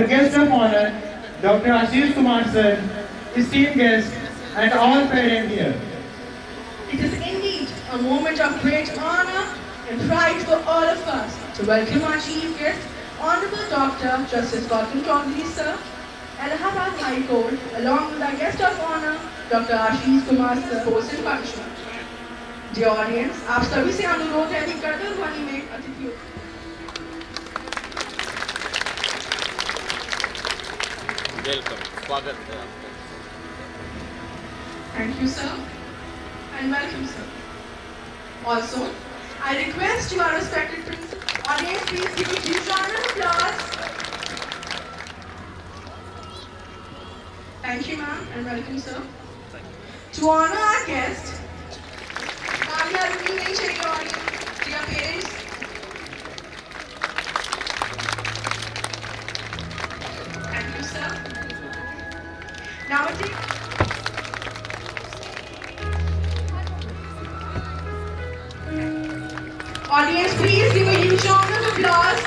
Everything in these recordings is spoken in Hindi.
our guest of honor, Dr. Ashish Kumar sir, esteemed guests, and all present here. It is indeed a moment of great honor and pride for all of us to welcome our chief guest, Honorable Dr. Justice Gautam Chaudhary sir, Allahabad High Court, along with our guest of honor, Dr. Ashish Kumar sir, host and function. Dear audience, आप सभी से अनुरोध है कि करतल ध्वनि में अतिथियों वेलकम स्वागत है आपका Thank you, sir, and welcome, sir. Also, I request our respected principal audience, please give a huge round of applause. Thank you, ma'am, and welcome, sir. To honor our guest, तालियां रुकनी नहीं चाहिए audience. Dear parents, thank you, sir. Now it is. Audience, please give a huge round of applause.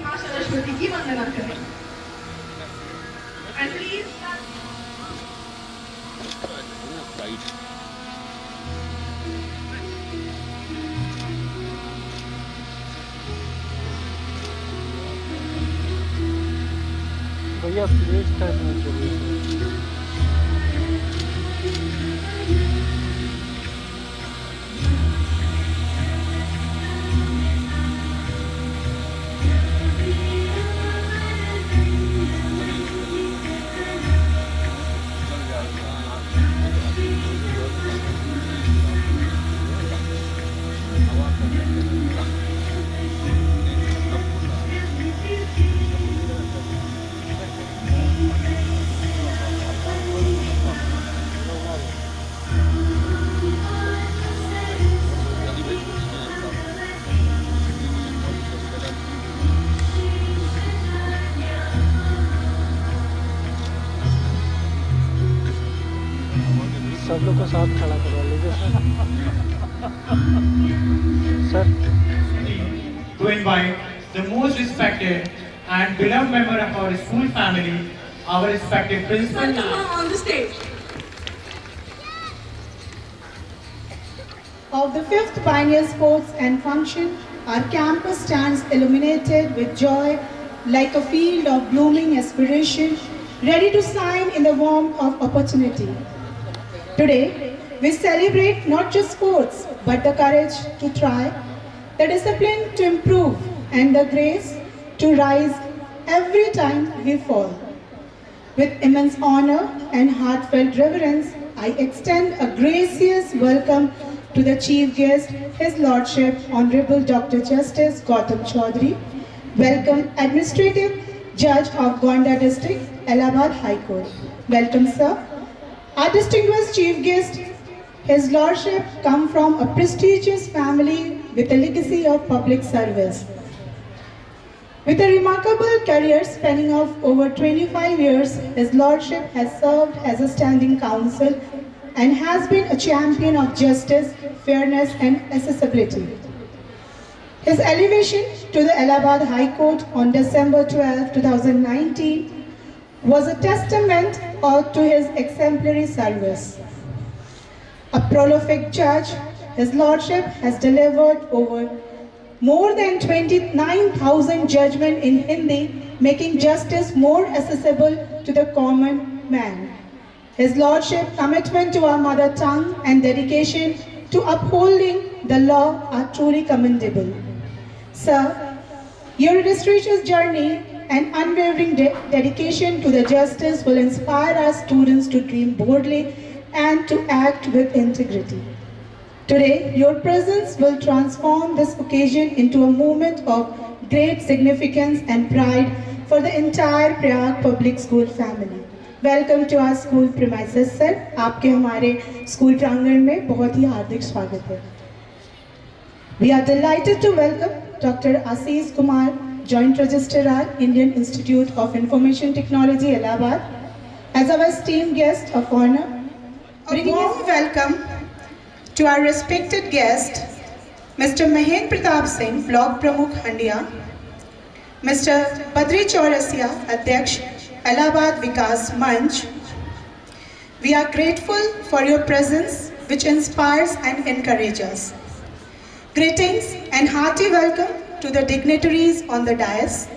मां सरस्वती की वंदना करें. And please. राइट भैया प्लीज करना चाहिए सब लोग को साथ खड़ा करवा लीजिए sir To invite the most respected and beloved member of our school family, our respected principal. Come on the stage. Of the 5th Pioneer Sports and Function, our campus stands illuminated with joy like a field of blooming aspiration, ready to shine in the warmth of opportunity. Today, we celebrate not just sports, but the courage to try, the discipline to improve, and the grace to rise every time we fall. With immense honor and heartfelt reverence, I extend a gracious welcome to the Chief Guest, His Lordship, Honorable Dr. Justice Gautam Chaudhary. Welcome, Administrative Judge of Gonda District, Allahabad High Court. Welcome, sir. Our distinguished Chief Guest, His Lordship, come from a prestigious family with a legacy of public service. With a remarkable career spanning of over 25 years, His Lordship has served as a standing counsel and has been a champion of justice, fairness and accessibility. His elevation to the Allahabad High Court on December 12, 2019 was a testament to his exemplary service. A prolific judge, His Lordship has delivered over more than 29,000 judgments in Hindi, making justice more accessible to the common man. His Lordship's commitment to our mother tongue and dedication to upholding the law are truly commendable. Sir, your illustrious journey and unwavering dedication to the justice will inspire our students to dream boldly and to act with integrity. Today, your presence will transform this occasion into a moment of great significance and pride for the entire Prayag Public School family. Welcome to our school premises, sir. आपके हमारे school प्रांगण में बहुत ही हार्दिक स्वागत है. We are delighted to welcome Dr. Ashish Kumar, Joint Registrar, Indian Institute of Information Technology, Allahabad, as our esteemed guest of honor. A warm welcome to our respected guest, Mr. Mahendra Pratap Singh, Block Pramukh, Handia. Mr. Badri Chaurasia, Adhyaksh, Allahabad Vikas Manch. We are grateful for your presence, which inspires and encourages us. Greetings and hearty welcome to the dignitaries on the dais.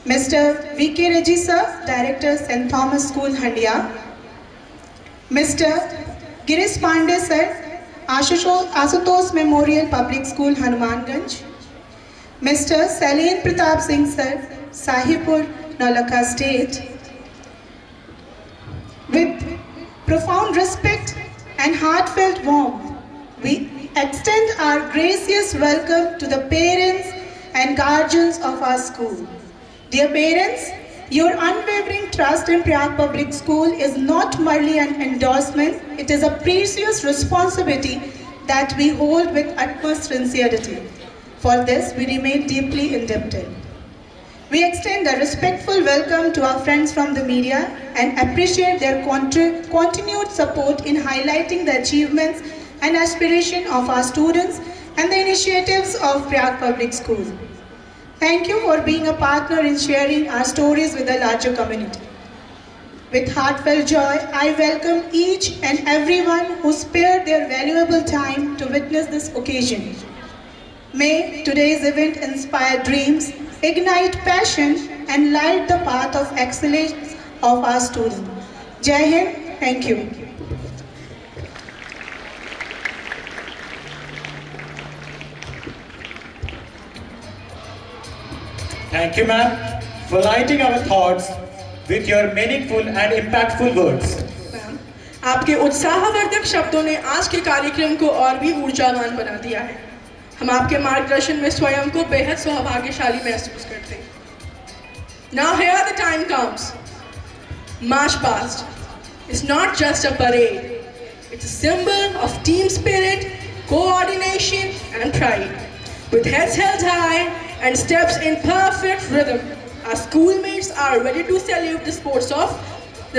Mr. V.K. Reggie Sir, Director, St. Thomas School, Handia. Mr. Girish Pandey Sir, Ashutosh Memorial Public School, Hanumanganj. Mr. Saleen Pratap Singh Sir, Sahipur, Nalaka State. With profound respect and heartfelt warmth, we extend our gracious welcome to the parents and guardians of our school. Dear parents, your unwavering trust in Prayag Public School is not merely an endorsement, it is a precious responsibility that we hold with utmost sincerity. For this, we remain deeply indebted. We extend a respectful welcome to our friends from the media and appreciate their continued support in highlighting the achievements and aspirations of our students and the initiatives of Prayag Public School. Thank you for being a partner in sharing our stories with the larger community. With heartfelt joy, I welcome each and everyone who spared their valuable time to witness this occasion. May today's event inspire dreams, ignite passion, and light the path of excellence of our students. Jai Hind, thank you. Thank you, ma'am, for lighting our thoughts with your meaningful and impactful words. Ma'am, आपके उत्साहवर्धक शब्दों ने आज के कार्यक्रम को और भी ऊर्जावान बना दिया है। हम आपके मार्गदर्शन में स्वयं को बेहद सौभाग्यशाली महसूस करते हैं। Now here the time comes. March past. It's not just a parade. It's a symbol of team spirit, coordination, and pride. With heads held high and steps in perfect rhythm, our schoolmates are ready to salute the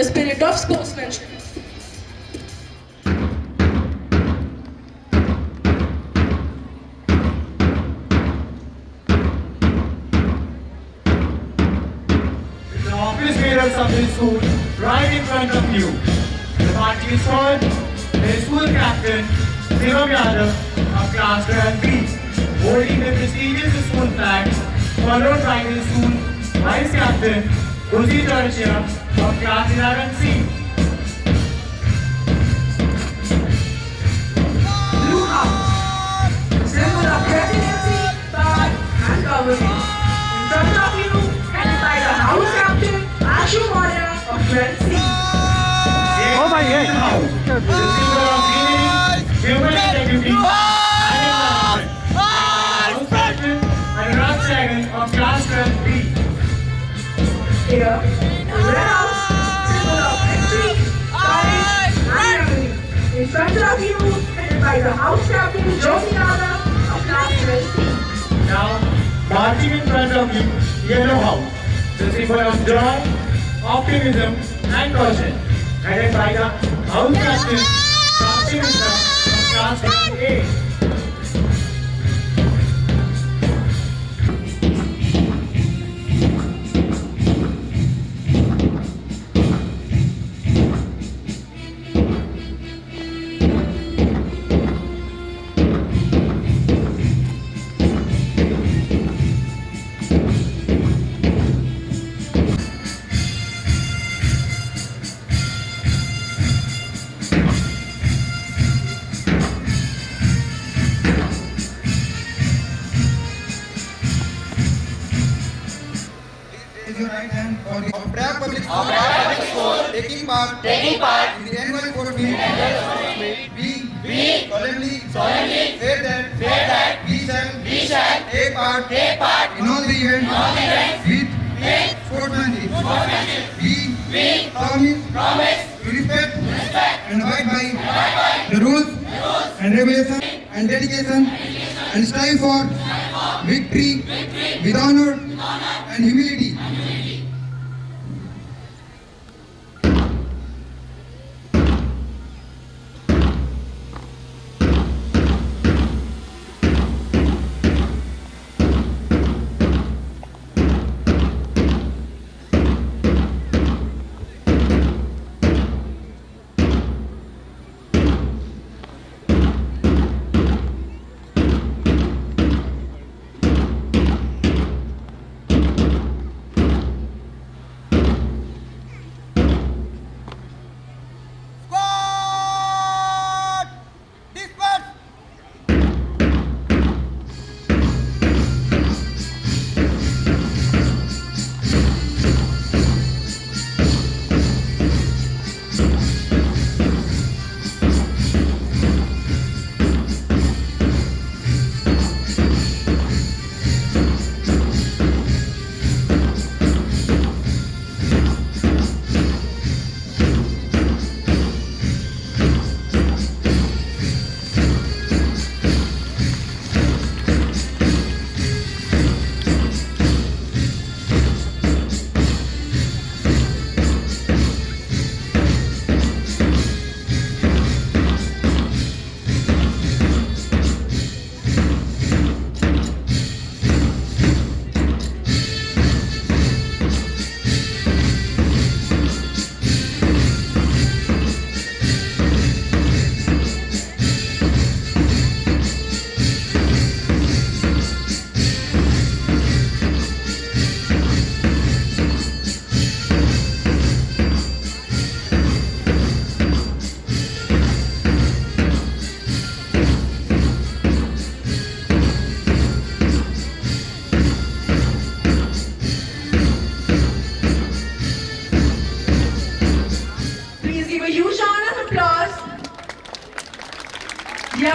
spirit of sportsmanship. The office bearers of the school right in front of you. The party is called the school captain, Shivam Yadav of class 12B, holding the prestigious school flag, followed by the school vice captain, Rosie Chaurasia of class 11C. Blue House, symbol of presidency, thought, and governance. In front of you, headed by the House Captain, Ashu Maurya of 12C. Oh my God. House, the symbol of greenery, human integrity, and environment. House captain, Anurag Sagan of class 12B. Here, the Red House, symbol of victory, courage, and memory. In front of you, headed by the House Captain, Jyoti Yadav of class 12C. Now, marching in front of you, Yellow House, the symbol of joy, optimism, and caution, headed by the House Captain, Shakti Mishra of class 8A. Raise your right hand for the Prayag Public School. Taking part in the annual sports meet. We solemnly say that we shall take part in all the events with sportsmanship. We promise to respect and abide by the rules and regulations and dedication and strive for victory with honor and humility.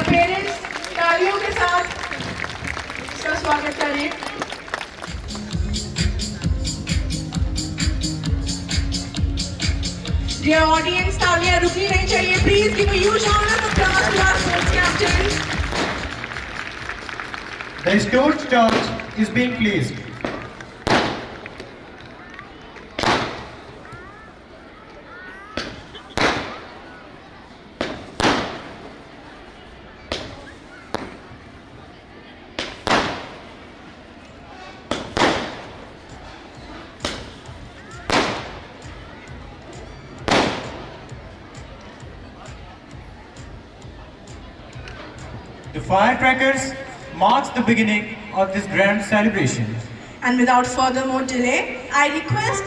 our parents, तालियों के साथ इसका स्वागत करें। Dear audience, तालियां रुकनी नहीं चाहिए। Please give a huge round of applause to our sports captains. The restored torch is being placed. The firecrackers marks the beginning of this grand celebration. And without further more delay, I request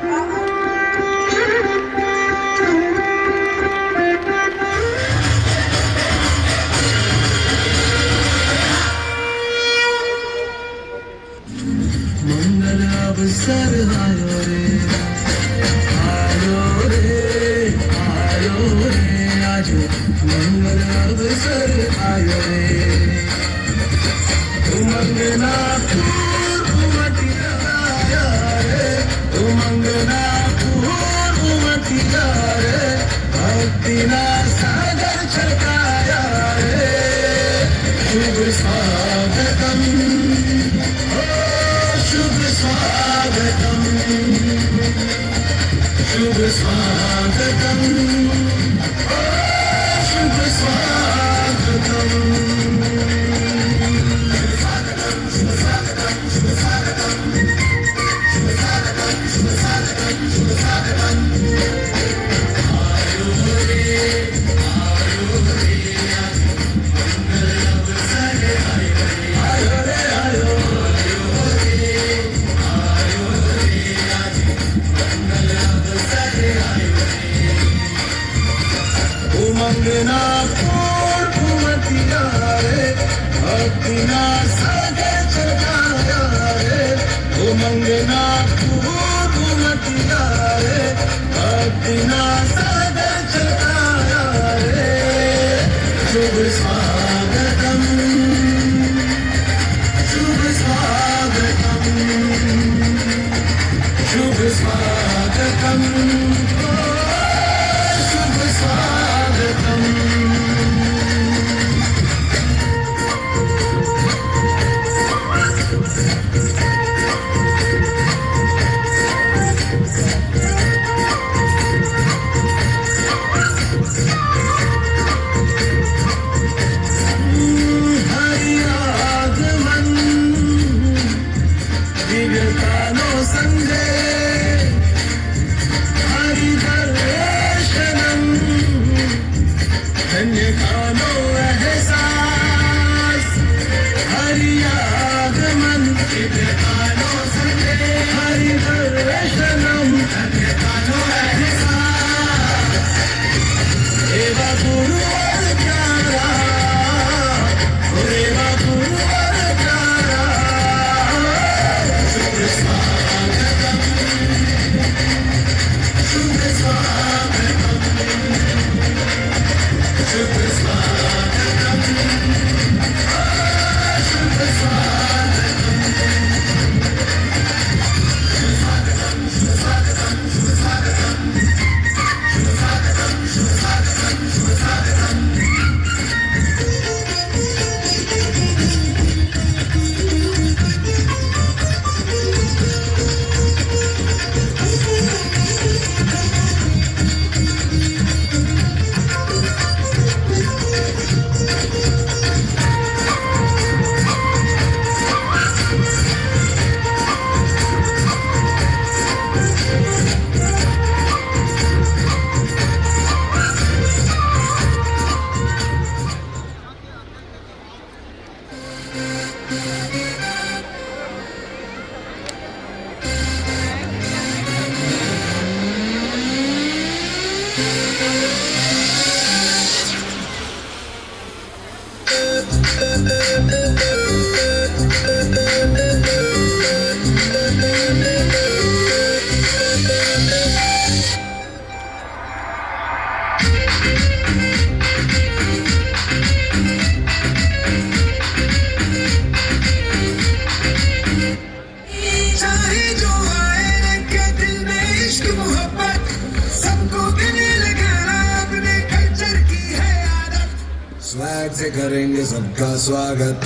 swag से करेंगे सबका स्वागत।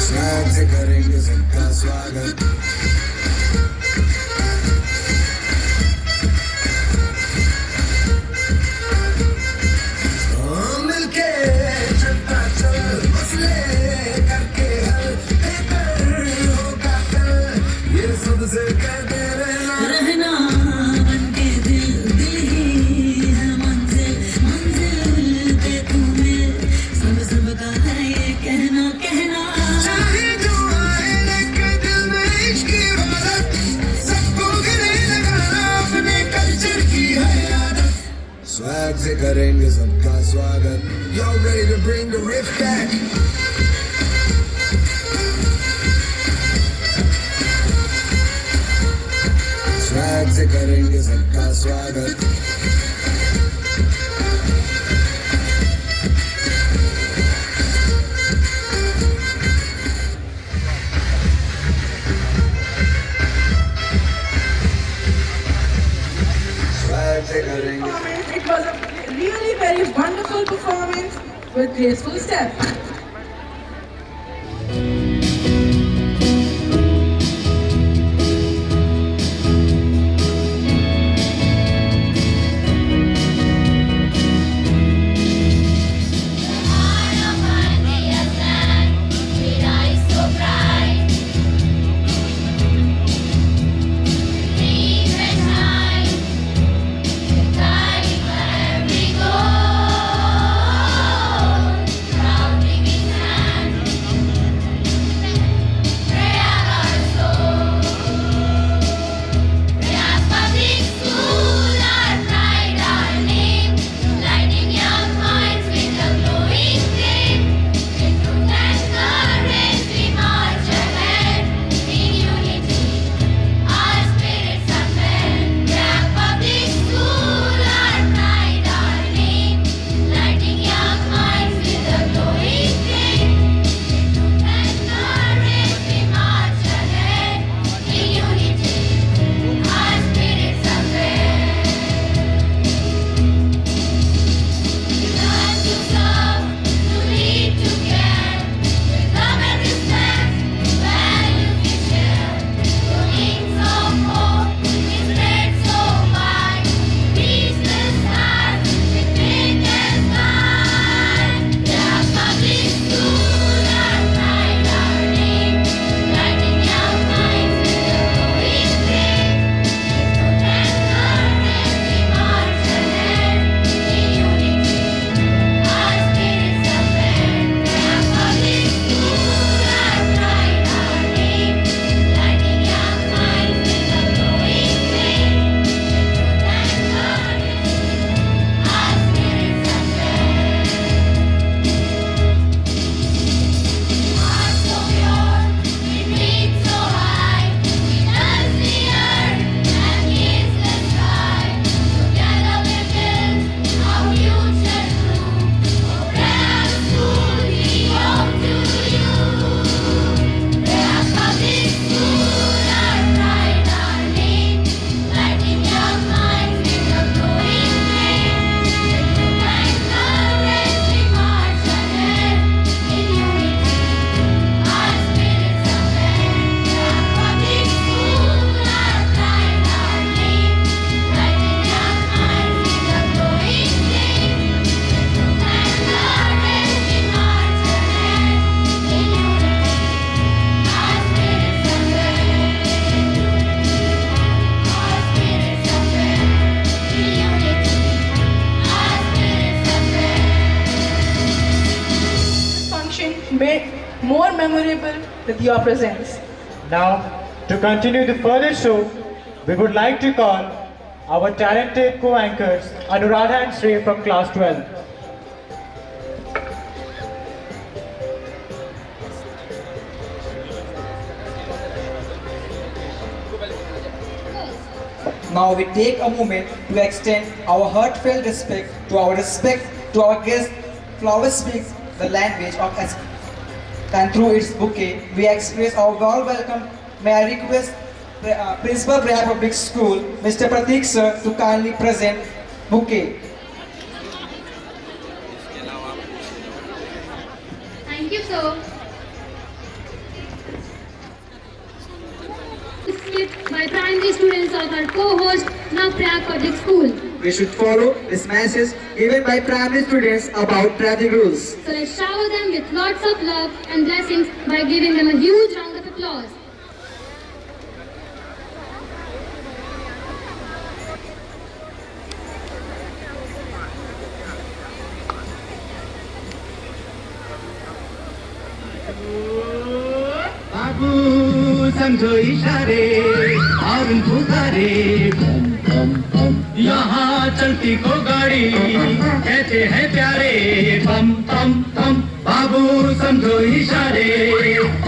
स्वैग से करेंगे सबका स्वागत। मिलके चलता चल मसले करके हल बेहतर होगा कल, ये सबसे कहते रहना बनके दिल दिल ही है मंजिल मंजिल पे तुम्हें सब का है ये कहना कहना। चाहे जो आए लेके दिल में इश्क की हालत, सबको गले लगाना अपने कल्चर की है आदत। स्वैग से करेंगे सबका स्वागत। Y'all ready to bring the riff back? Swag से करेंगे सबका स्वागत। स्वैग से करेंगे। It was a really very wonderful performance with graceful steps. Made more memorable with your presence. Now, to continue the further show, we would like to call our talented co-anchors Anuradha and Shrey from class 12. Now we take a moment to extend our heartfelt respect to our guest. Flower speaks the language of and through its bouquet we express our warm welcome. May I request Principal Prayag Public School, Mr. Pratik sir, to kindly present bouquet. Thank you, sir. By primary students of our co-host, Navprayag Public School. We should follow this message given by primary students about traffic rules. So let's shower them with lots of love and blessings by giving them a huge round of applause. बाबू समझो इशारे और पुकारे बम बम बम यहाँ चलती को गाड़ी कहते हैं प्यारे बम बम बम बाबू समझो इशारे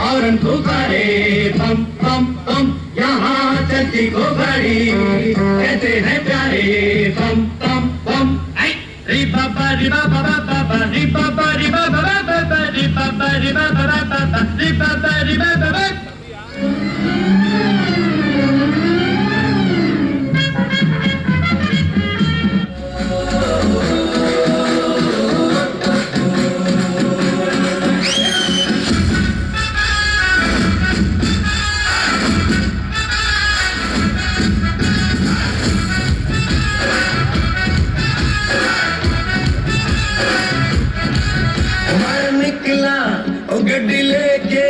और पुकारे बम बम बम यहाँ चलती को गाड़ी कहते हैं प्यारे बम बम बम री बाबा री बाबा बाबा री बाबा री बाबा बाबा री बाबा री बाबा बाबा री बाबा री बाबा गड्डी लेके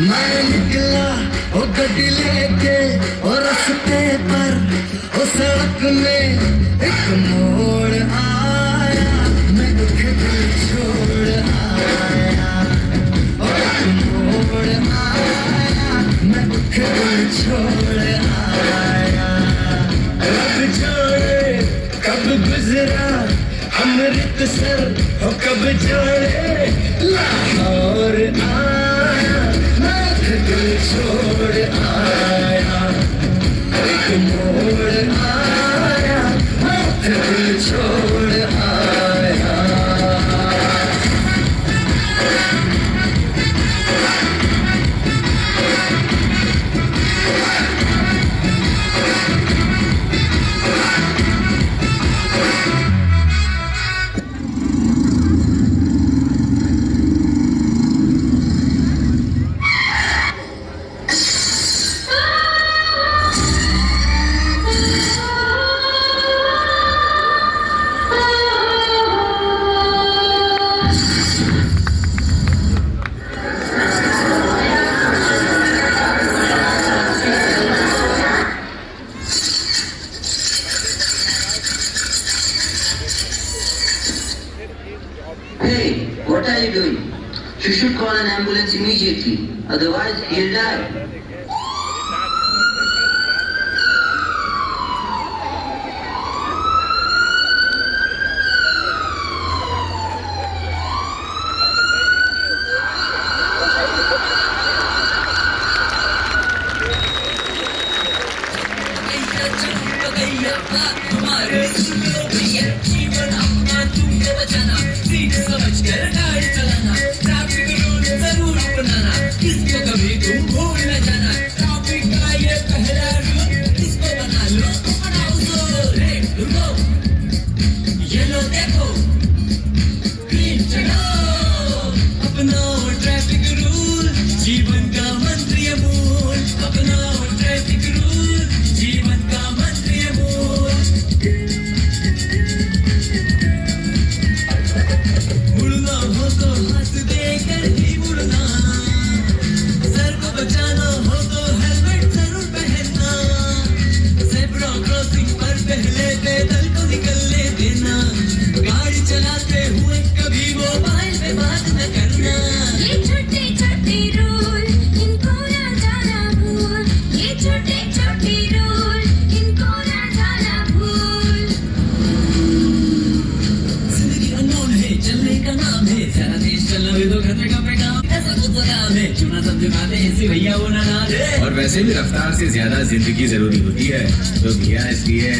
मैं निकला ओ गड्डी लेके और रास्ते पर ओ सड़क में एक मोड़ आया मैं दुख दिल छोड़ आया और एक मोड़ आया मैं दुख दिल छोड़ आया रब छोड़े कब गुजरा अमृतसर हो कब जाने लाहौर आया मैं दिल छोड़ आया एक मोड़ आया मैं दिल छोड़ आया Hey, what are you doing? You should call an ambulance immediately, otherwise he'll die. और वैसे भी रफ्तार से ज्यादा जिंदगी जरूरी होती है तो भैया इसलिए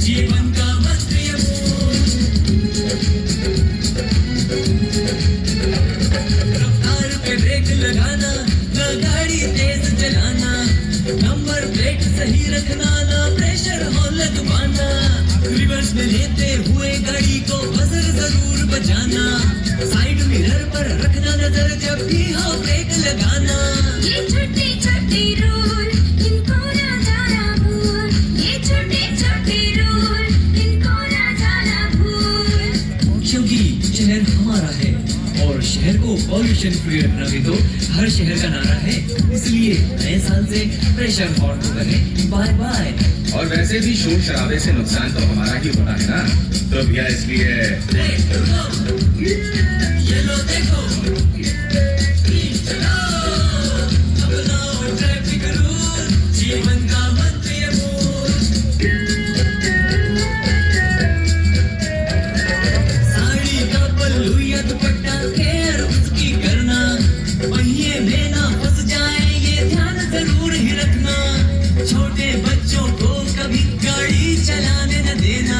जीवन रखना ना प्रेशर हॉल दबाना रिवर्स में लेते हुए गाड़ी को बजर जरूर बजाना साइड मिरर पर रखना नजर जब भी हो ब्रेक लगाना ये छोटे छोटे रूल इनको ना जाना भूल ये छोटे छोटे रूल इनको ना जाना भूल क्योंकि शहर हमारा है और शहर को पॉल्यूशन फ्री रखना भी तो हर शहर का नारा है इसलिए नए साल से प्रेशर हॉर्न को करें बाय बाय और वैसे भी शोर शराबे से नुकसान तो हमारा ही होता है ना तो भैया इसलिए ये लो देखो चलो अपना ट्रैफिक रूल जीवन का मंत्र ये बोल साड़ी का पल्लू या दुपट्टा केयर उसकी करना पहिए में ना फंस जाए ये ध्यान जरूर ही रखना छोटे बच्चों को कभी गाड़ी चलाने न देना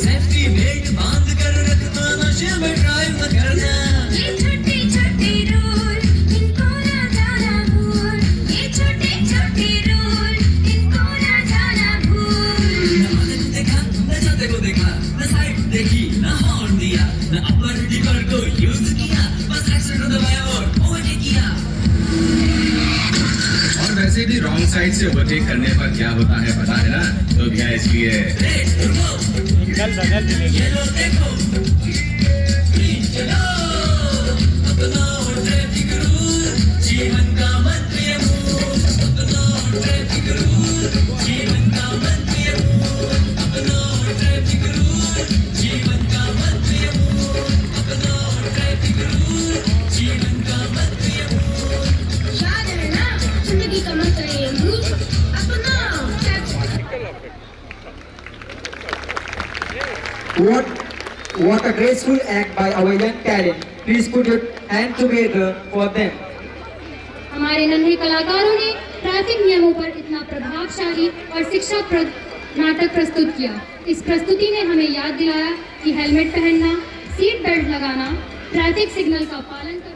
सेफ्टी बेल्ट बांध कर रखना नशे में ड्राइव न करना ये छोटे छोटे रूल इनको ना जाना भूल ये छोटे छोटे रूल इनको ना जाना भूल न आगे को देखा न जाते को देखा न साइड देखी न हॉर्न दिया न अपर डिपर को यूज किया बस एक्सीलेटर दबाया और ओवरटेक किया और वैसे भी रॉन्ग साइड से ओवरटेक करने पर क्या होता है पता है ना तो भैया इसलिए ये लो देखो चलो अपनाओ ट्रैफिक रूल जीवन का मंत्र ये बोल अपनाओ ट्रैफिक रूल जीवन का मंत्र ये बोल अपनाओ ट्रैफिक रूल जीवन का मंत्र ये बोल अपनाओ ट्रैफिक रूल जीवन का मंत्र ये बोल याद है ना जिंदगी का मंत्र ये रूल अपनाओ What a graceful act by our young talent. Please put your hand together for them. हमारे नन्हे कलाकारों ने ट्रैफिक नियमों पर इतना प्रभावशाली और शिक्षाप्रद नाटक प्रस्तुत किया। इस प्रस्तुति ने हमें याद दिलाया कि हेलमेट पहनना, सीट बेल्ट लगाना, ट्रैफिक सिग्नल का पालन करना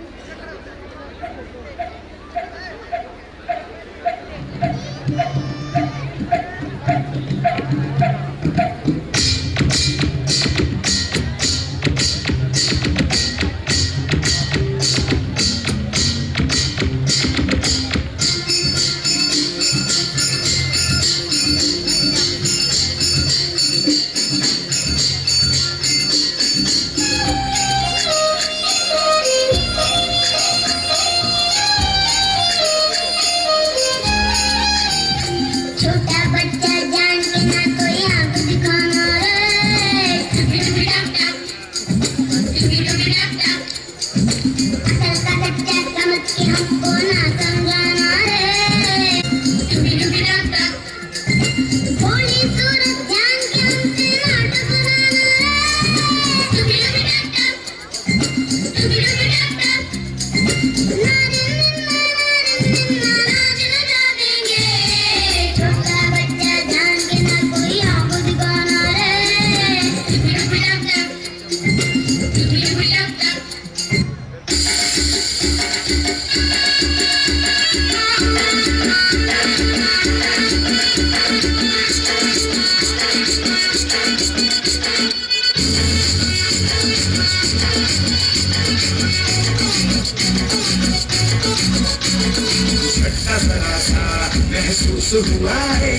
महसूस हुआ है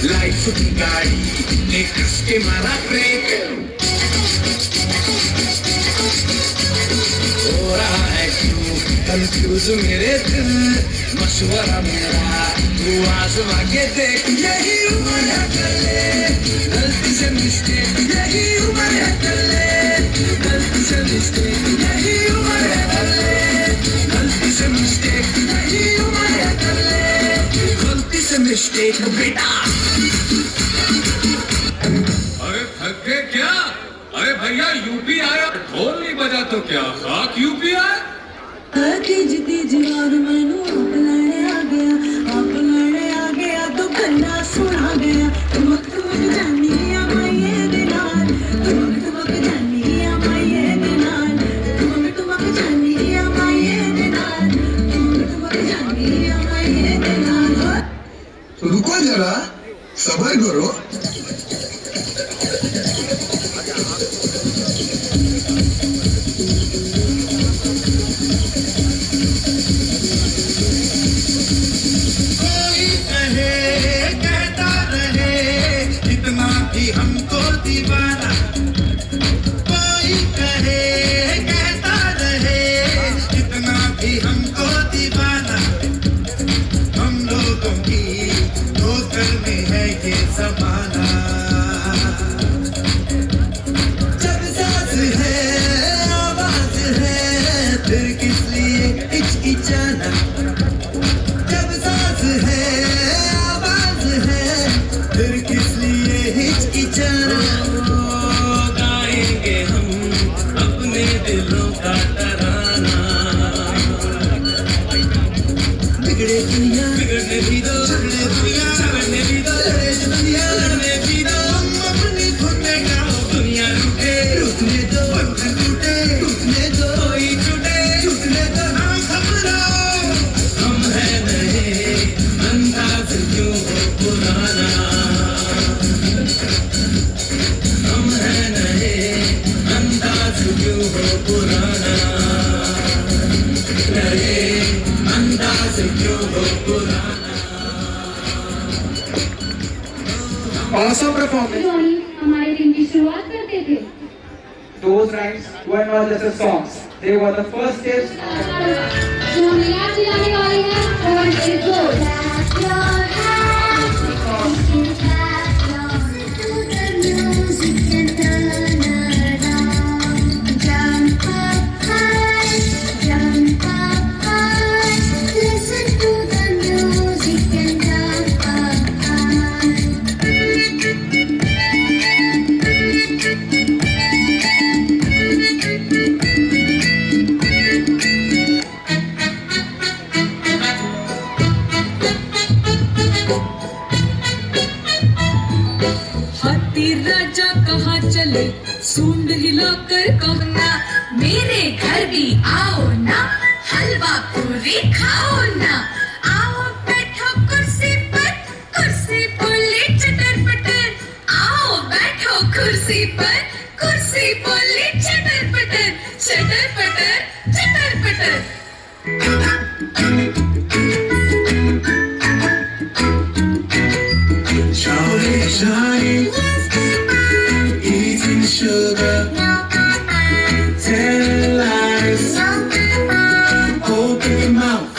लाइफ की गाड़ी ने कस के मारा ब्रेक हो रहा है क्यों कंफ्यूज मेरे दिल मशवरा मेरा तू आजमा के देख यही उम्र है कर ले गलती से मिस्टेक यही उम्र है कर ले गलती से मिस्टेक यही उम्र है कर ले गलती से मिस्टेक यही उम्र है कर ले गलती से मिस्टेक बेटा अरे थक गए क्या अरे भैया यूपी आया ढोल नहीं बजा तो क्या खाक यूपी आया और मैनू आप लड़े आ गया तो गन्ना सुना गया तुमक जानी माये दिनार तुमक जानी माये दिनार तुमक जानी माये दिनार तुमक जानी माये दिनार तो रुको जरा सबर करो। कोई कहे कहता रहे इतना भी हमको दीवाना, कोई कहे कहता रहे इतना भी हमको दीवाना, हम लोगों की ठोकर में है ये ज़माना। जब साज है आवाज है फिर किस लिए हिचकिचाना, जब साज है आवाज है फिर किस लिए हिचकिचाना। गाएंगे हम अपने दिलों का तराना, बिगड़े दुनिया बिगड़ने भी दो, झगड़े दुनिया झगड़ने भी दो, लड़े दुनिया लड़ने भी दो। हम अपनी धुन में गाओ, दुनिया रूठे रूठने दो, बंधन टूटे टूटने दो, कोई छूटे छूटने दो। ना घबराओ हम है नए, अंदाज क्यों हो पुराना, हम है नए, अंदाज क्यों हो पुराना, नए अंदाज क्यों हो पुराना। Awesome performance. जोनी हमारे दिन की शुरुआत करते थे। Those rhymes were not just songs; they were the first steps. जो हमें याद दिलाने वाले हैं और एक जोर। हाथी राजा कहाँ चले सूंड हिलाकर कहना, मेरे घर भी आओ ना, हलवा पूरी खाओ ना। आओ बैठो कुर्सी पर बोले चटर पटर, आओ बैठो कुर्सी पर बोले चटर पटर, चटर पटर चटर पटर। Shawty, shawty, eating sugar, telling lies, open your mouth.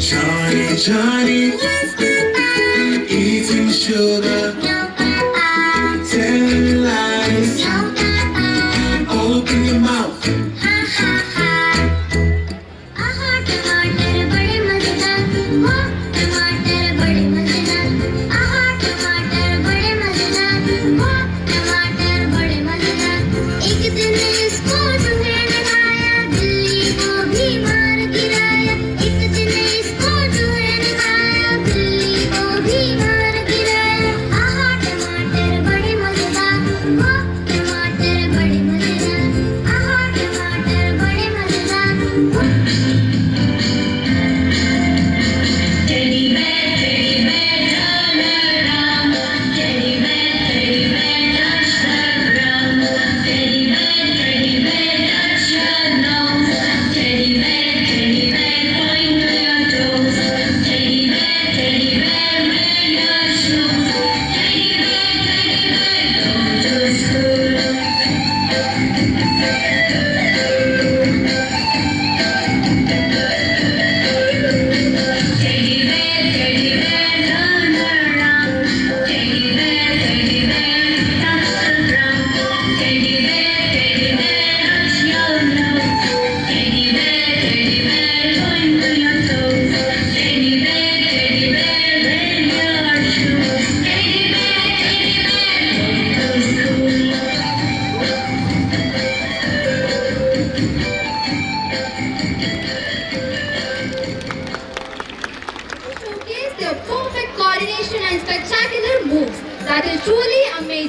Shawty, shawty, eating sugar, telling lies,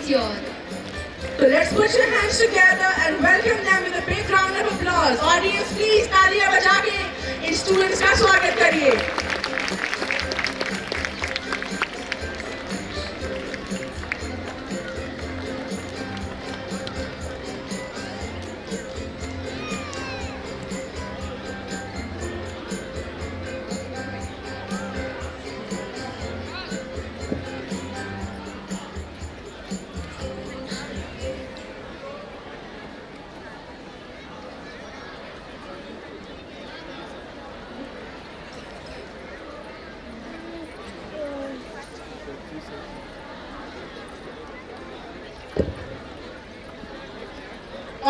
is yours. So let's put your hands together and welcome them with a big round of applause. Audience, please तालियां बजा के इन students का स्वागत करिए.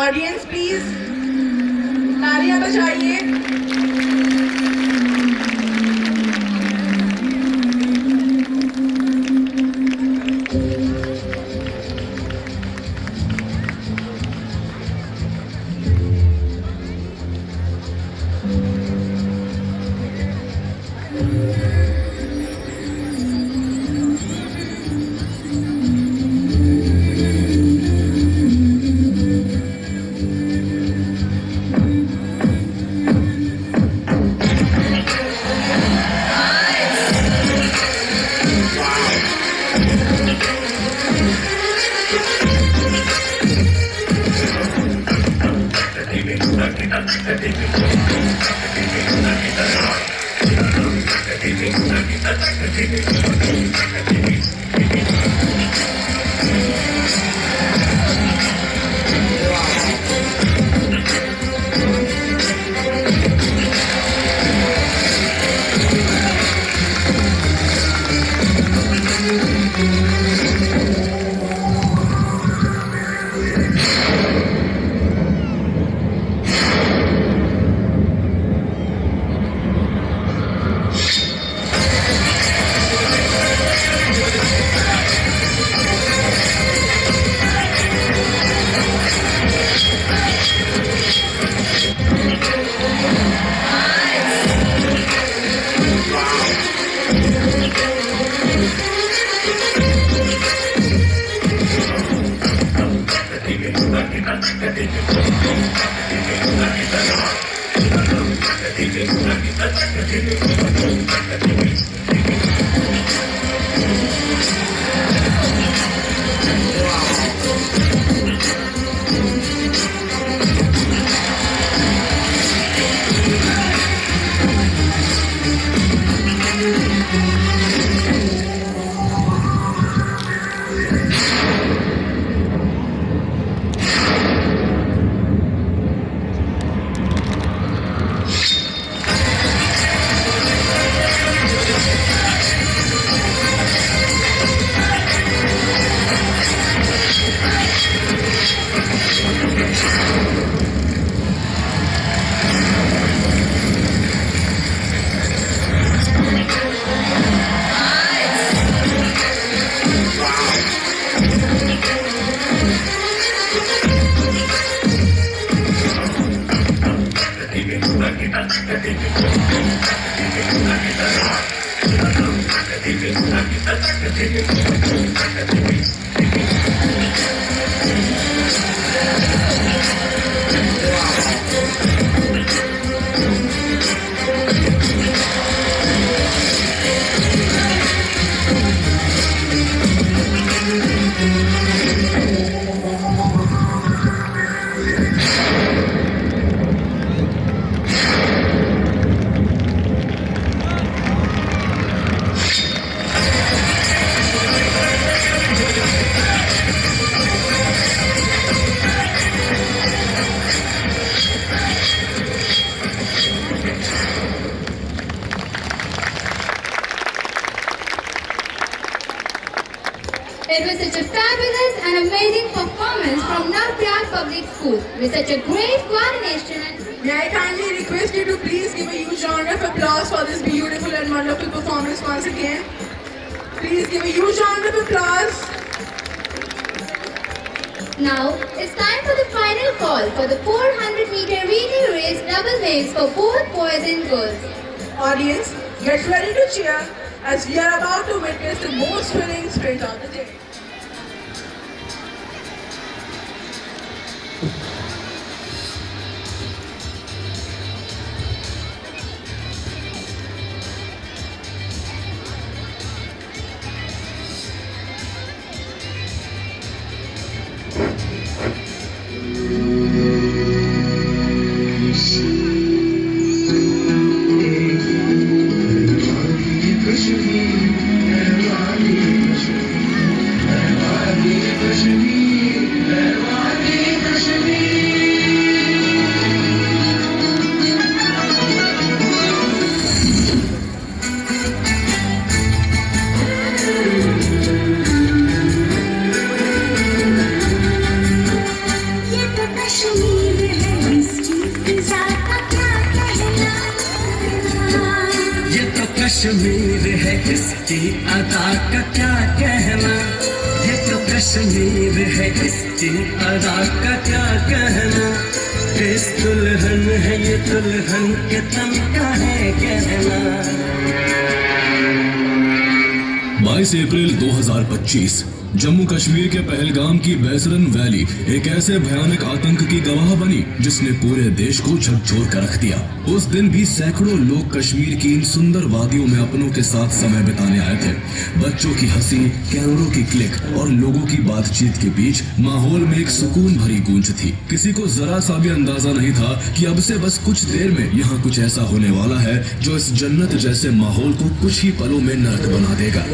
Audience, please तालियां बजाइए. It was such a fabulous and amazing performance from Navpriyag Public School with such a great coordination and... May I kindly request you to please give a huge round of applause for this beautiful and wonderful performance once again. Please give a huge round of applause. Now, it's time for the final call for the 400-meter relay race double waves for both boys and girls. Audience, get ready to cheer as we are about to witness the most thrilling sprint of the day. इसकी अदा का क्या कहना, ये तो कश्मीर है, इसकी अदा का क्या कहना। इस दुल्हन है ये दुल्हन के तन का है कहना। 22 अप्रैल 2025 जम्मू कश्मीर के पहलगाम की बैसरन वैली एक ऐसे भयानक आतंक की गवाह बनी जिसने पूरे देश को झकझोर कर रख दिया। उस दिन भी सैकड़ों लोग कश्मीर की इन सुंदर वादियों में अपनों के साथ समय बिताने आए थे। बच्चों की हंसी, कैमरों की क्लिक और लोगों की बातचीत के बीच माहौल में एक सुकून भरी गूंज थी। किसी को जरा सा भी अंदाजा नहीं था कि अब से बस कुछ देर में यहाँ कुछ ऐसा होने वाला है जो इस जन्नत जैसे माहौल को कुछ ही पलों में नर्क बना देगा।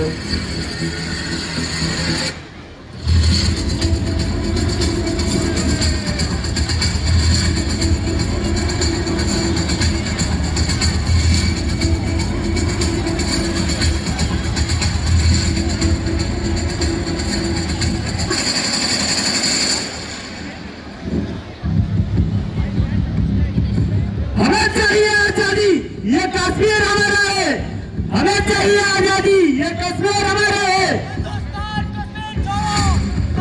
ये कश्मीर हमारा है, हमें चाहिए आजादी, ये कश्मीर हमारा है,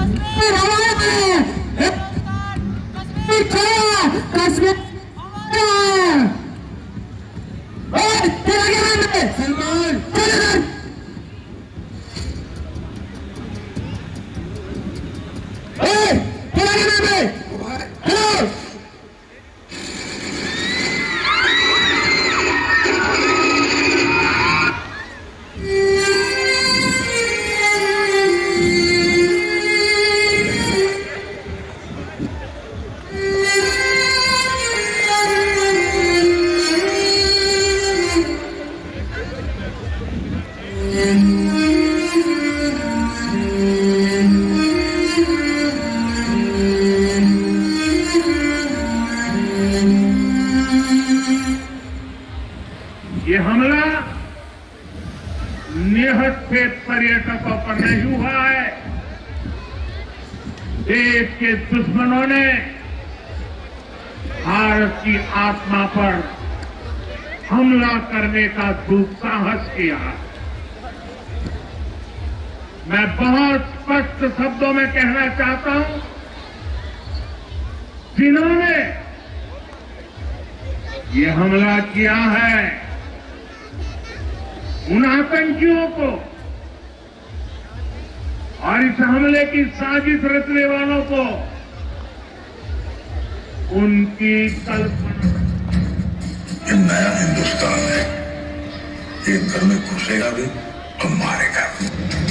कश्मीर हमारा है, कश्मीर सलमान ये हमला निहत के पर्यटकों पर नहीं हुआ है। देश के दुश्मनों ने भारत की आत्मा पर हमला करने का दुस्साहस किया। मैं बहुत स्पष्ट शब्दों में कहना चाहता हूं, जिन्होंने ये हमला किया है उन आतंकियों को और इस हमले की साजिश रचने वालों को उनकी कल्पना। ये नया हिंदुस्तान है, ये घर में घुसेगा भी तो मारेगा भी।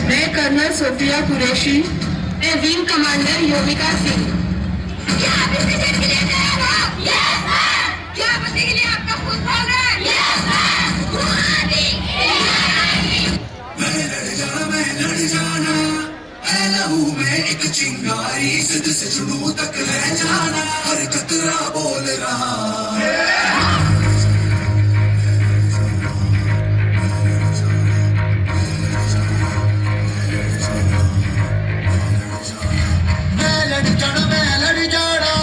मैं कर्नल सोफिया कुरैशी, मैं विंग कमांडर योगिका सिंह। क्या आप इस मिशन के लिए तैयार हो? Yes sir. क्या बदले के लिए आपका खून खोल रहा है? Yes sir. मैं लड़ जाना है, लहू में एक चिंगारी, सिद्ध से जुनू तक है जाना, हर कतरा बोल रहा मैं लड़ जाना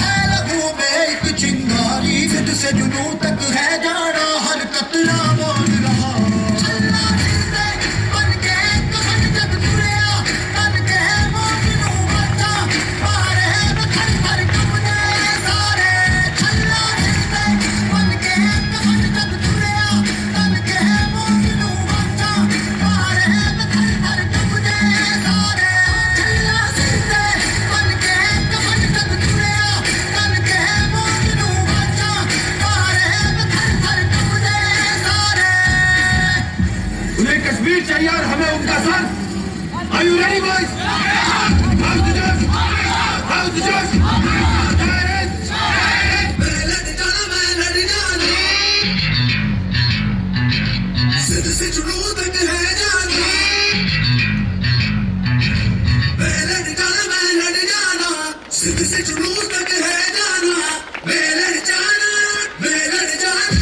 है, लहू में एक चिंगारी, सिद्ध से जुनू तक है जाना, हर कतरा बोल रहा। कश्मीर चाहिए और हमें उनका साथ। Are you ready, boys? How's the josh? How's the josh? मैं लड़ जाना, सिद्ध से जुनू तक है जाना। मैं लड़ जाना, सिद्ध से जुनू तक है जाना। मैं लड़ जाना, मैं लड़ जाना।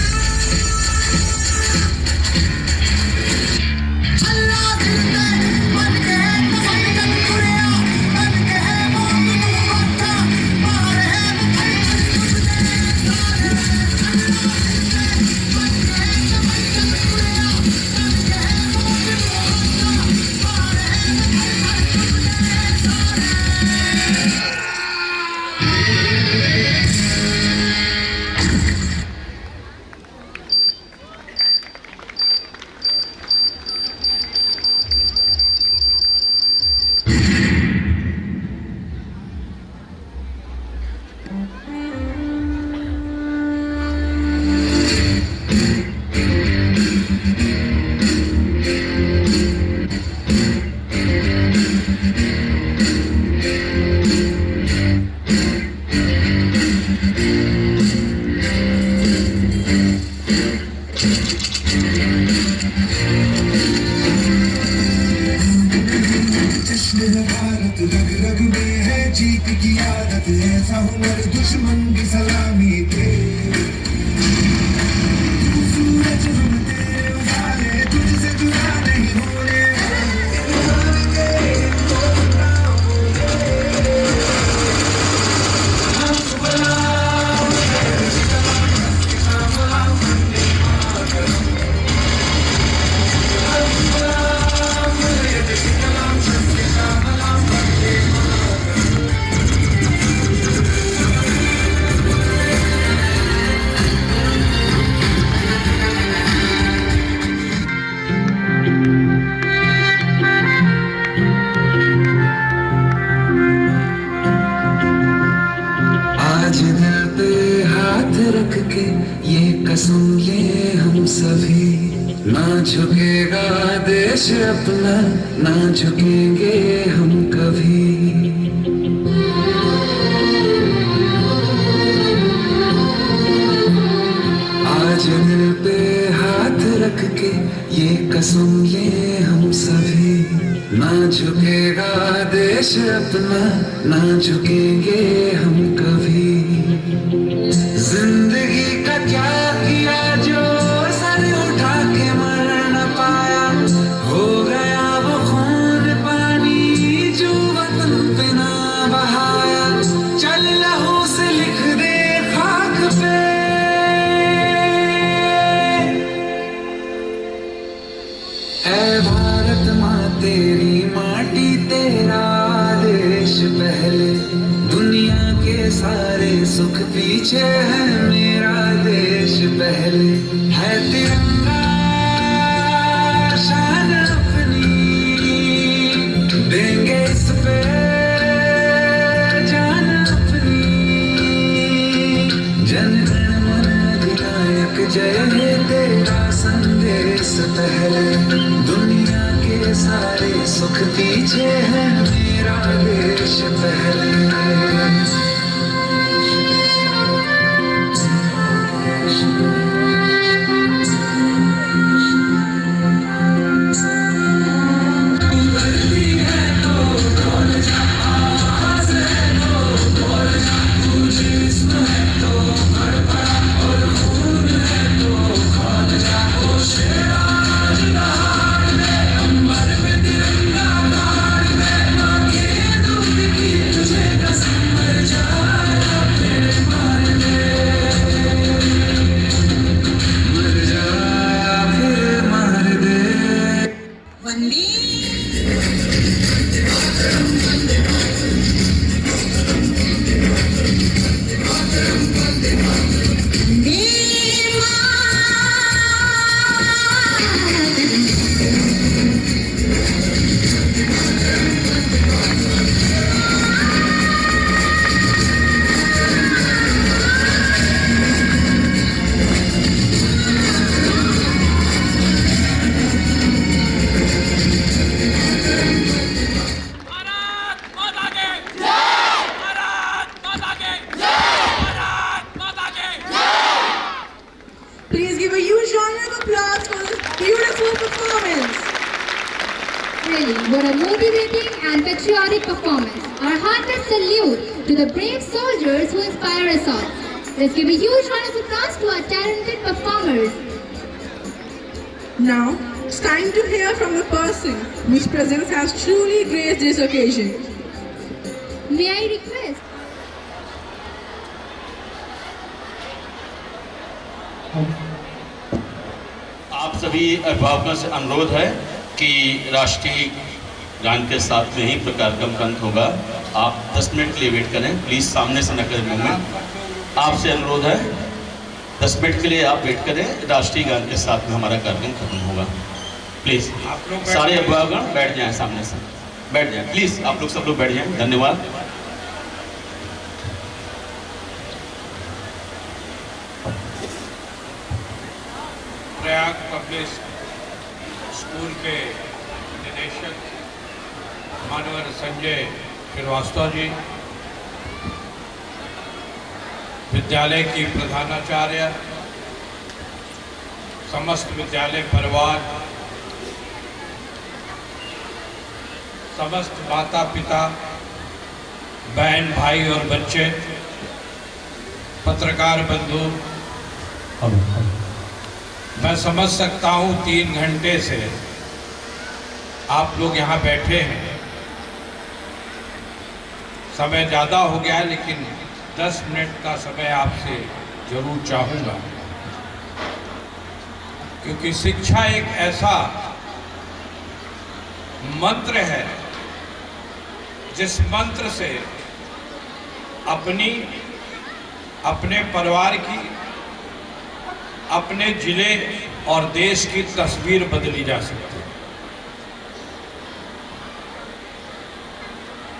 भारत रग रग में है, जीत की आदत ऐसा हुनर दुश्मन की सलामी दे। तू सूरज हम तेरे उजाले, तुझसे जुदा नहीं होने कसम ये हम सभी, ना झुकेगा देश अपना, ना झुकेंगे हम कभी। आज दिल पे हाथ रख के ये कसम ये हम सभी, ना झुकेगा देश अपना, ना झुकेंगे हम कभी। जिंदगी का क्या किया जो सर उठा के मर न पाया, हो गया वो खून पानी जो वतन पे ना बहाया। चल लहू से लिख दे खाक पे, ऐ भारत माँ तेरी माटी तेरा देश पहले, दुनिया के सारे सुख पीछे है मेरा देश पहले। है तिरंगा शान अपनी, देंगे इस पे जान अपनी। जन गण मन अधिनायक जय हे तेरा संदेश पहले, दुनिया के सारे सुख पीछे है मेरा देश पहले। Please give a huge round of applause for this beautiful performance. Really, what a motivating and patriotic performance. Our heartfelt salute to the brave soldiers who inspire us all. Let's give a huge round of applause to our talented performers. Now, it's time to hear from the person whose presence has truly graced this occasion. May I request? आप सभी अभिभावकों से अनुरोध है कि राष्ट्रीय गान के साथ में ही कार्यक्रम का अंत होगा। आप 10 मिनट के लिए वेट करें, प्लीज़ सामने से न करें मूवमेंट। आपसे अनुरोध है 10 मिनट के लिए आप वेट करें, राष्ट्रीय गान के साथ में हमारा कार्यक्रम खत्म होगा। प्लीज़ सारे अभिभावक बैठ जाएं, सामने से बैठ जाएं प्लीज़। आप लोग सब लोग बैठ जाएं, धन्यवाद। प्रयाग पब्लिक स्कूल के निदेशक मानवर संजय श्रीवास्तव जी, विद्यालय की प्रधानाचार्य, समस्त विद्यालय परिवार, समस्त माता पिता, बहन भाई और बच्चे, पत्रकार बंधु, मैं समझ सकता हूँ 3 घंटे से आप लोग यहाँ बैठे हैं। समय ज़्यादा हो गया है, लेकिन 10 मिनट का समय आपसे जरूर चाहूँगा, क्योंकि शिक्षा एक ऐसा मंत्र है जिस मंत्र से अपने परिवार की, अपने जिले और देश की तस्वीर बदली जा सकती है।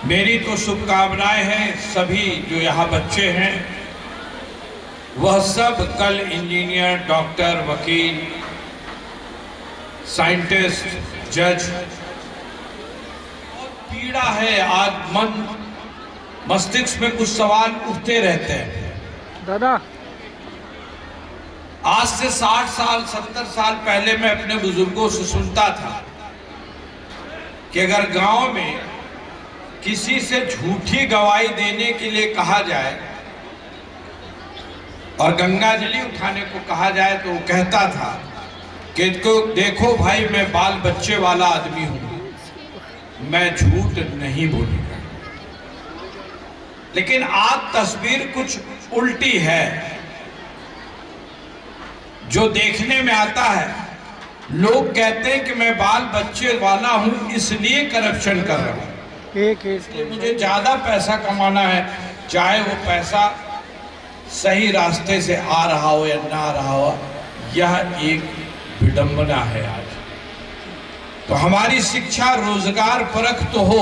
मेरी तो शुभकामनाएं हैं सभी जो यहाँ बच्चे हैं, वह सब कल इंजीनियर, डॉक्टर, वकील, साइंटिस्ट, जज। पीड़ा है, आज मस्तिष्क में कुछ सवाल उठते रहते हैं। दादा, आज से 60 साल 70 साल पहले मैं अपने बुजुर्गों से सुनता था कि अगर गांव में किसी से झूठी गवाही देने के लिए कहा जाए और गंगाजली उठाने को कहा जाए तो वो कहता था कि देखो भाई, मैं बाल बच्चे वाला आदमी हूं, मैं झूठ नहीं बोलूंगा। लेकिन आज तस्वीर कुछ उल्टी है। जो देखने में आता है, लोग कहते हैं कि मैं बाल बच्चे वाला हूं इसलिए करप्शन कर रहा हूं, मुझे ज्यादा पैसा कमाना है, चाहे वो पैसा सही रास्ते से आ रहा हो या ना आ रहा हो। यह एक विडंबना है आज। तो हमारी शिक्षा रोजगार परख तो हो,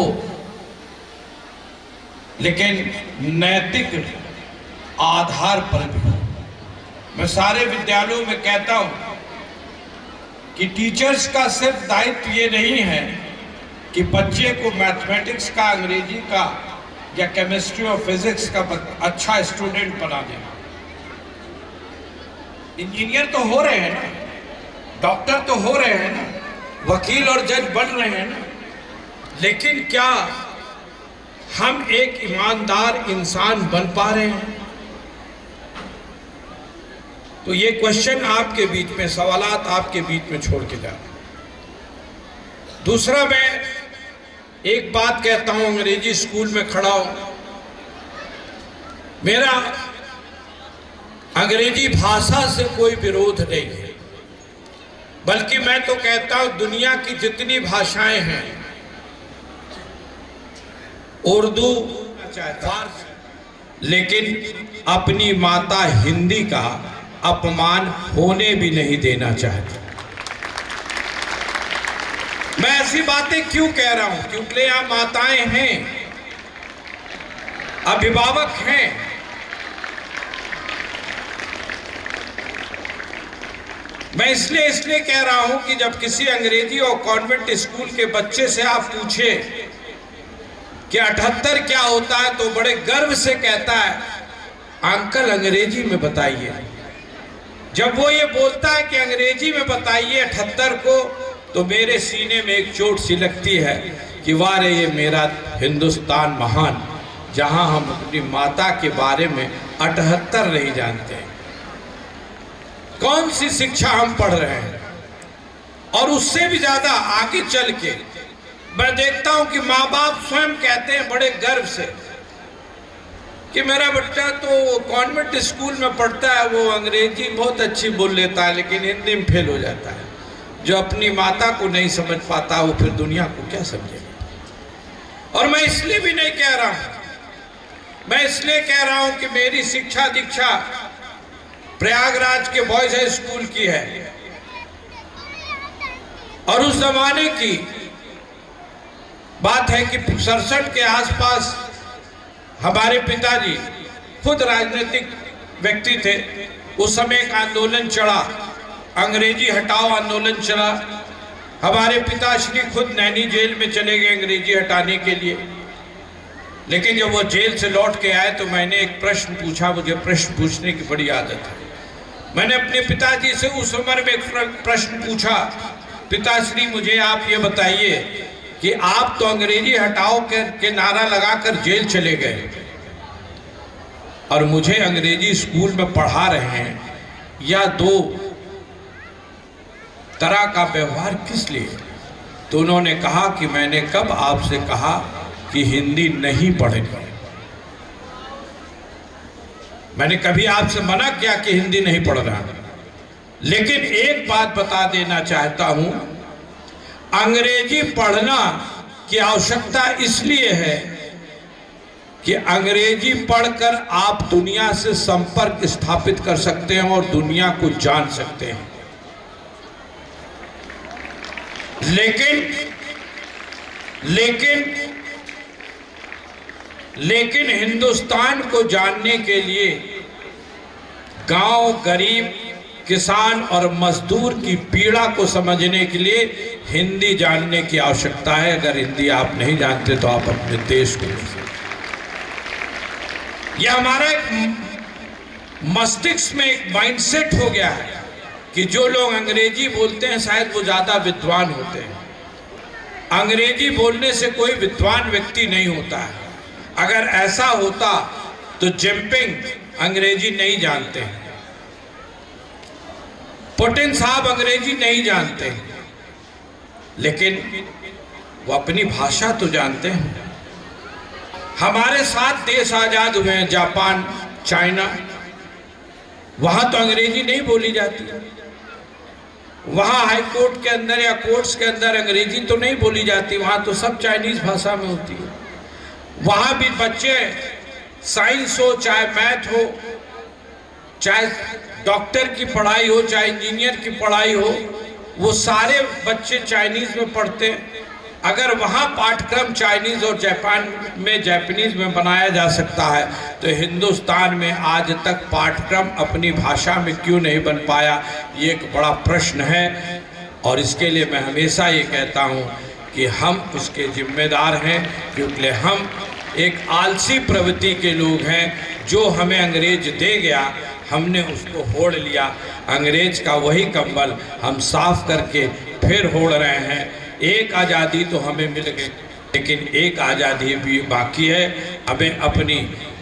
लेकिन नैतिक आधार पर भी हो। मैं सारे विद्यालयों में कहता हूं कि टीचर्स का सिर्फ दायित्व ये नहीं है कि बच्चे को मैथमेटिक्स का, अंग्रेजी का या केमिस्ट्री और फिजिक्स का अच्छा स्टूडेंट बना देना। इंजीनियर तो हो रहे हैं ना, डॉक्टर तो हो रहे हैं ना, वकील और जज बन रहे हैं ना, लेकिन क्या हम एक ईमानदार इंसान बन पा रहे हैं? तो ये क्वेश्चन आपके बीच में, सवालात आपके बीच में छोड़ के जा रहा हूं। दूसरा, मैं एक बात कहता हूं, अंग्रेजी स्कूल में खड़ा हूं, मेरा अंग्रेजी भाषा से कोई विरोध नहीं है, बल्कि मैं तो कहता हूं दुनिया की जितनी भाषाएं हैं, उर्दू, फारसी, लेकिन अपनी माता हिंदी का अपमान होने भी नहीं देना चाहता। मैं ऐसी बातें क्यों कह रहा हूं? क्योंकि यहाँ माताएं हैं, अभिभावक हैं। मैं इसलिए कह रहा हूं कि जब किसी अंग्रेजी और कॉन्वेंट स्कूल के बच्चे से आप पूछे कि 78 क्या होता है, तो बड़े गर्व से कहता है, अंकल अंग्रेजी में बताइए। जब वो ये बोलता है कि अंग्रेजी में बताइए 78 को, तो मेरे सीने में एक चोट सी लगती है कि वाह रे, ये मेरा हिंदुस्तान महान, जहां हम अपनी माता के बारे में 78 नहीं जानते हैं। कौन सी शिक्षा हम पढ़ रहे हैं? और उससे भी ज्यादा आगे चल के मैं देखता हूं कि माँ बाप स्वयं कहते हैं बड़े गर्व से कि मेरा बच्चा तो कॉन्वेंट स्कूल में पढ़ता है, वो अंग्रेजी बहुत अच्छी बोल लेता है, लेकिन हिंदी में फेल हो जाता है। जो अपनी माता को नहीं समझ पाता, वो फिर दुनिया को क्या समझेगा? और मैं इसलिए भी नहीं कह रहा हूं, मैं इसलिए कह रहा हूं कि मेरी शिक्षा दीक्षा प्रयागराज के बॉयज हाई स्कूल की है, और उस जमाने की बात है कि 67 के आसपास हमारे पिताजी खुद राजनीतिक व्यक्ति थे। उस समय एक आंदोलन चढ़ा, अंग्रेजी हटाओ आंदोलन चला। हमारे पिताश्री खुद नैनी जेल में चले गए अंग्रेजी हटाने के लिए। लेकिन जब वो जेल से लौट के आए तो मैंने एक प्रश्न पूछा, मुझे प्रश्न पूछने की बड़ी आदत है। मैंने अपने पिताजी से उस उम्र में एक प्रश्न पूछा, पिताश्री मुझे आप ये बताइए कि आप तो अंग्रेजी हटाओ के नारा लगाकर जेल चले गए और मुझे अंग्रेजी स्कूल में पढ़ा रहे हैं, या दो तरह का व्यवहार किस लिए? तो उन्होंने कहा कि मैंने कब आपसे कहा कि हिंदी नहीं पढ़ेंगे? मैंने कभी आपसे मना किया कि हिंदी नहीं पढ़ रहा? लेकिन एक बात बता देना चाहता हूं, अंग्रेजी पढ़ना की आवश्यकता इसलिए है कि अंग्रेजी पढ़कर आप दुनिया से संपर्क स्थापित कर सकते हैं और दुनिया को जान सकते हैं। लेकिन हिंदुस्तान को जानने के लिए गांव, गरीब, किसान और मजदूर की पीड़ा को समझने के लिए हिंदी जानने की आवश्यकता है। अगर हिंदी आप नहीं जानते तो आप अपने देश को नहीं। यह हमारा एक मस्तिष्क में एक माइंडसेट हो गया है कि जो लोग अंग्रेजी बोलते हैं शायद वो ज्यादा विद्वान होते हैं। अंग्रेजी बोलने से कोई विद्वान व्यक्ति नहीं होता है। अगर ऐसा होता तो जिनपिंग अंग्रेजी नहीं जानते हैं, पुतिन साहब अंग्रेजी नहीं जानते, लेकिन वो अपनी भाषा तो जानते हैं। हमारे 7 देश आजाद हुए हैं, जापान, चाइना, वहां तो अंग्रेजी नहीं बोली जाती। वहां हाई कोर्ट के अंदर या कोर्ट्स के अंदर अंग्रेजी तो नहीं बोली जाती, वहां तो सब चाइनीज भाषा में होती है। वहां भी बच्चे साइंस हो, चाहे मैथ हो, चाहे डॉक्टर की पढ़ाई हो, चाहे इंजीनियर की पढ़ाई हो, वो सारे बच्चे चाइनीज में पढ़ते हैं। अगर वहाँ पाठ्यक्रम चाइनीज और जापान में जापानीज में बनाया जा सकता है तो हिंदुस्तान में आज तक पाठ्यक्रम अपनी भाषा में क्यों नहीं बन पाया, ये एक बड़ा प्रश्न है। और इसके लिए मैं हमेशा ये कहता हूँ कि हम उसके जिम्मेदार हैं, क्योंकि हम एक आलसी प्रवृत्ति के लोग हैं। जो हमें अंग्रेज दे गया हमने उसको होड़ लिया। अंग्रेज का वही कंबल हम साफ करके फिर होड़ रहे हैं। एक आज़ादी तो हमें मिल गई, लेकिन एक आज़ादी भी बाकी है। हमें अपनी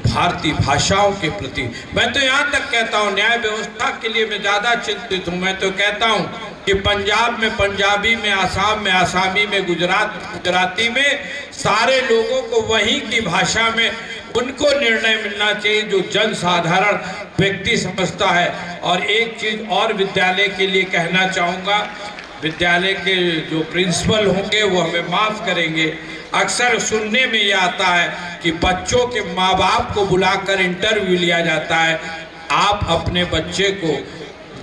भारतीय भाषाओं के प्रति, मैं तो यहाँ तक कहता हूँ, न्याय व्यवस्था के लिए मैं ज़्यादा चिंतित हूँ। मैं तो कहता हूँ कि पंजाब में पंजाबी में, आसाम में आसामी में, गुजराती में, सारे लोगों को वहीं की भाषा में उनको निर्णय मिलना चाहिए जो जन साधारण व्यक्ति समझता है। और एक चीज़ और विद्यालय के लिए कहना चाहूँगा, विद्यालय के जो प्रिंसिपल होंगे वो हमें माफ़ करेंगे, अक्सर सुनने में ये आता है कि बच्चों के माँ बाप को बुलाकर इंटरव्यू लिया जाता है, आप अपने बच्चे को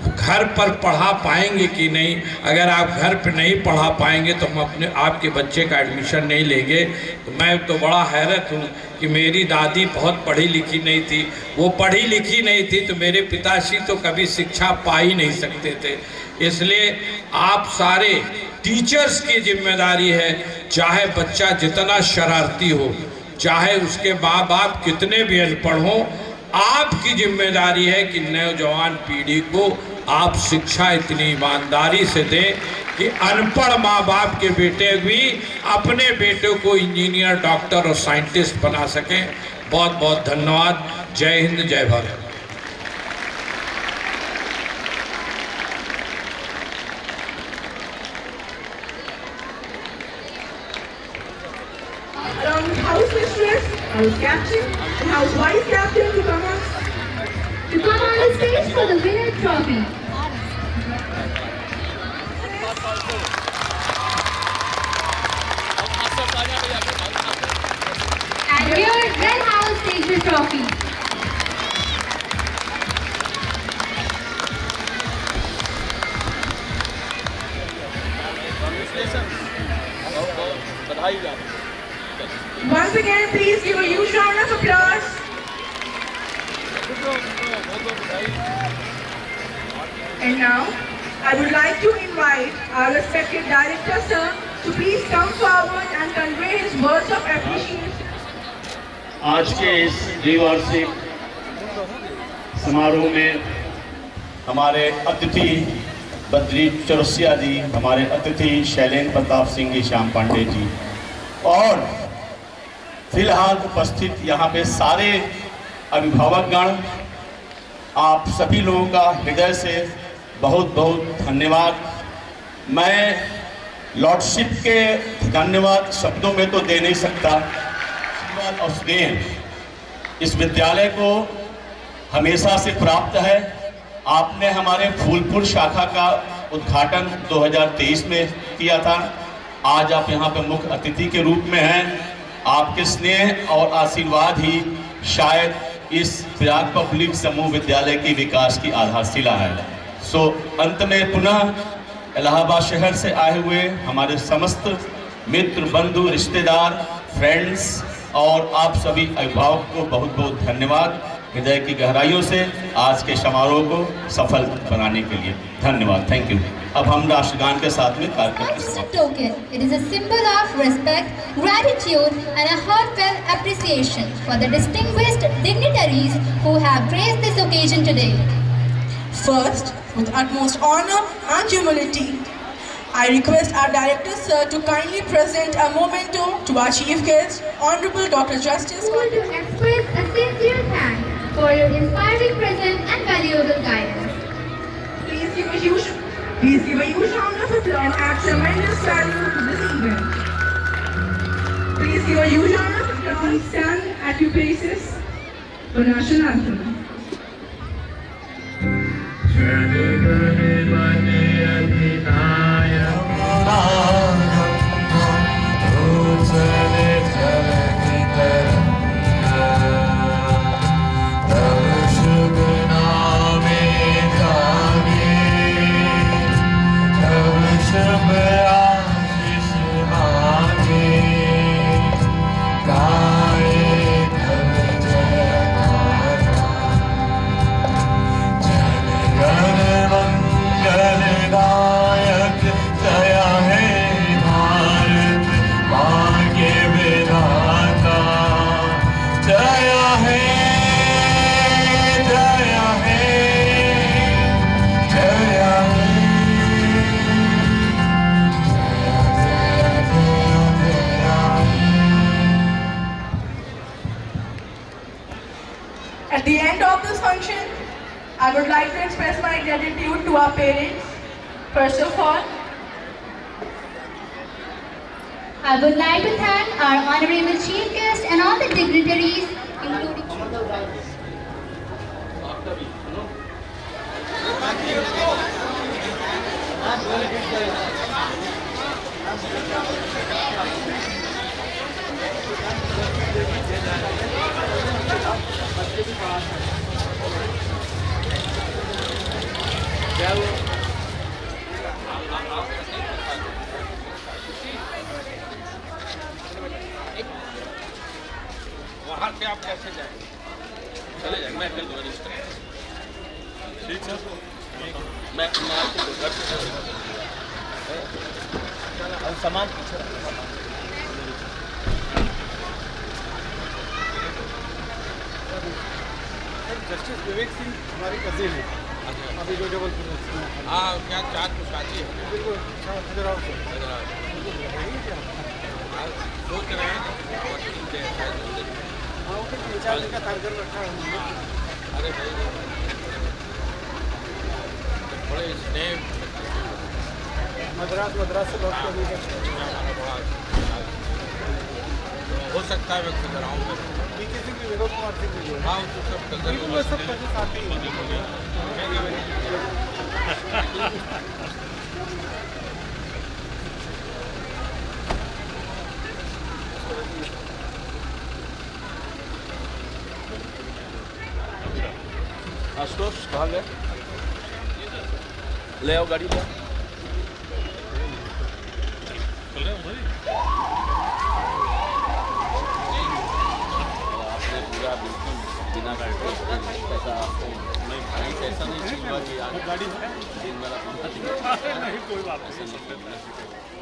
घर पर पढ़ा पाएंगे कि नहीं। अगर आप घर पर नहीं पढ़ा पाएंगे तो हम आपके बच्चे का एडमिशन नहीं लेंगे। तो मैं तो बड़ा हैरत हूँ कि मेरी दादी बहुत पढ़ी लिखी नहीं थी, वो पढ़ी लिखी नहीं थी तो मेरे पिताश्री तो कभी शिक्षा पा ही नहीं सकते थे। इसलिए आप सारे टीचर्स की जिम्मेदारी है, चाहे बच्चा जितना शरारती हो, चाहे उसके माँ बाप कितने भी अनपढ़ हों, आपकी जिम्मेदारी है कि नौजवान पीढ़ी को आप शिक्षा इतनी ईमानदारी से दें कि अनपढ़ माँ बाप के बेटे भी अपने बेटों को इंजीनियर, डॉक्टर और साइंटिस्ट बना सकें। बहुत बहुत धन्यवाद। जय हिंद, जय Bharat. House mistress, house captain, and house vice captain to come on the stage for the winner trophy. And here, Red House takes the trophy. Once again, please give a huge round of applause. And now, I would like to invite our respected director, sir, to please come forward and convey his words of appreciation. आज के इस द्विवार्षिक समारोह में हमारे अतिथि बद्री चौरसिया जी, हमारे अतिथि शैलेंद्र प्रताप सिंह जी, श्याम पांडे जी, और फिलहाल उपस्थित यहाँ पे सारे अभिभावकगण, आप सभी लोगों का हृदय से बहुत बहुत धन्यवाद। मैं लॉर्डशिप के धन्यवाद शब्दों में तो दे नहीं सकता। आशीर्वाद और स्नेह इस विद्यालय को हमेशा से प्राप्त है। आपने हमारे फूलपुर शाखा का उद्घाटन 2023 में किया था। आज आप यहाँ पर मुख्य अतिथि के रूप में हैं। आपके स्नेह और आशीर्वाद ही शायद इस प्रयाग पब्लिक समूह विद्यालय की विकास की आधारशिला है। सो अंत में पुनः इलाहाबाद शहर से आए हुए हमारे समस्त मित्र, बंधु, रिश्तेदार, फ्रेंड्स और आप सभी अभिभावक को बहुत बहुत धन्यवाद। हृदय की गहराइयों से आज के समारोह को सफल बनाने के लिए धन्यवाद। Thank you. अब हम राष्ट्रगान के साथ में कार्यक्रम token. It is a symbol of respect, gratitude and a heartfelt appreciation for the distinguished dignitaries who have graced this occasion today. First, with utmost honor and humility, I request our Director Sir to kindly present a memento to our Chief Guest, Honorable Dr. Justice. I want to express a sincere thanks for your inspiring presence and valuable guidance. Please give a huge round of applause and add tremendous value to this event. Please give a huge round of applause. Please stand at your places for national anthem. At the end of this function, I would like to express my gratitude to our parents. First of all, I would like to thank our honorable chief guest and all the dignitaries, including वहाँ से आप कैसे जाएंगे? चले जाएंगे, मैं फिर रजिस्टर। ठीक है, मैं आपको घर से सामान पीछे। जस्टिस विवेक सिंह हमारी कजिन है, अभी जो जबलपुर में। हाँ, क्या चार को शादी है? बिल्कुल, खजुराहो से। सोच रहे हैं हाँ, उनके 3-4 दिन का कार्यक्रम रखा है हमने। अरे भाई, बड़े स्नेह मद्रास से लौट के अभी हो सकता है मैं खजुराहो में। पीके सिंह भी, विनोद कुमार सिंह भी। हाँ, उनको सब बिल्कुल सब साथ ही आशुतोष कहाँ गए? ले आओ गाड़ी ले। आपने पूरा बिल्कुल बिना पैसा आपको नहीं भाई ऐसा नहीं कि गाड़ी दिन वाला नहीं कोई बात नहीं।